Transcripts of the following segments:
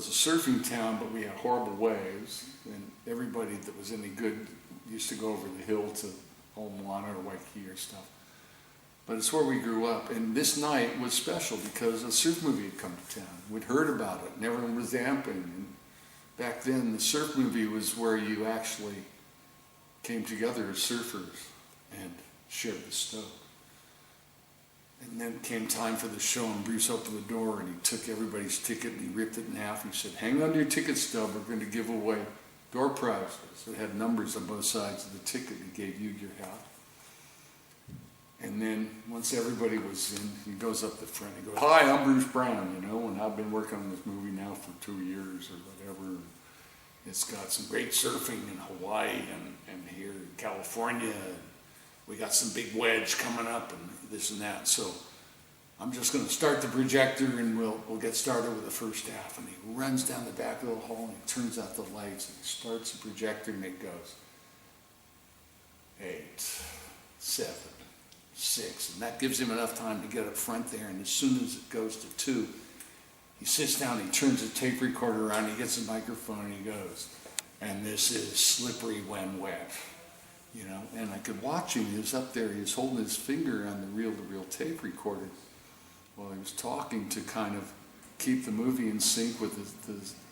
was a surfing town, but we had horrible waves, and everybody that was any good used to go over the hill to Moana or Waikiki or stuff. But it's where we grew up, and this night was special because a surf movie had come to town. We'd heard about it, and everyone was amping. And back then, the surf movie was where you actually came together as surfers and shared the Stoke. And then came time for the show, and Bruce opened the door, and he took everybody's ticket, and he ripped it in half. He said, "Hang on to your ticket stub. We're going to give away door prizes." It had numbers on both sides of the ticket. He gave you your hat. And then once everybody was in, he goes up the front. He goes, "Hi, I'm Bruce Brown, and I've been working on this movie now for 2 years or whatever. It's got some great surfing in Hawaii and here in California. We got some big wedge coming up and this and that. So I'm just going to start the projector and we'll get started with the first half." And he runs down the back of the hall and he turns out the lights and he starts the projector and it goes 8, 7, 6, and that gives him enough time to get up front there. And as soon as it goes to 2, he sits down, he turns the tape recorder around, he gets a microphone, and he goes, "And this is slippery when wet." And I could watch him. He was up there, he was holding his finger on the reel-to-reel tape recorder while he was talking to kind of keep the movie in sync with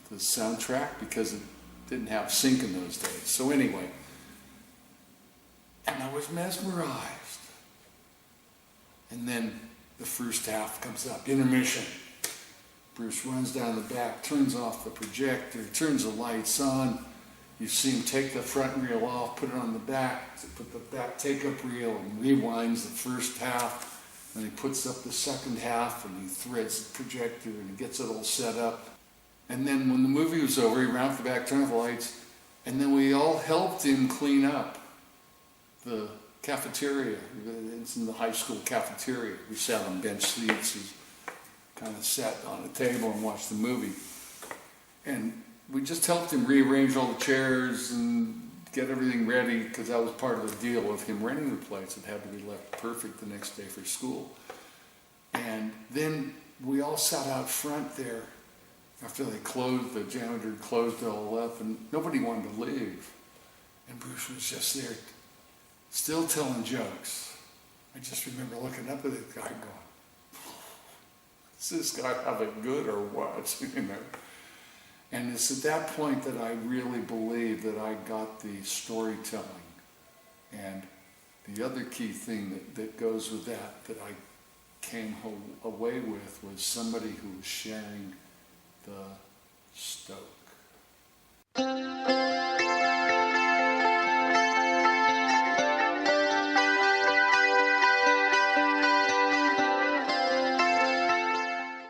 the soundtrack, because it didn't have sync in those days. So anyway, and I was mesmerized. And then the first half comes up, intermission. Bruce runs down the back, turns off the projector, turns the lights on. You see him take the front reel off, put it on the back, put the back take-up reel, and rewinds the first half. And he puts up the second half, and he threads the projector, and he gets it all set up. And then when the movie was over, he ran off the back, turned off the lights, and then we all helped him clean up the cafeteria. It's in the high school cafeteria. We sat on bench seats. We kind of sat on a table and watched the movie. And we just helped him rearrange all the chairs and get everything ready, because that was part of the deal of him renting the place. It had to be left perfect the next day for school. And then we all sat out front there after the janitor closed it all up, and nobody wanted to leave. And Bruce was just there, still telling jokes. I just remember looking up at the guy going, "Is this guy having good or what?" And it's at that point that I really believe that I got the storytelling. And the other key thing that goes with that I came away with was somebody who was sharing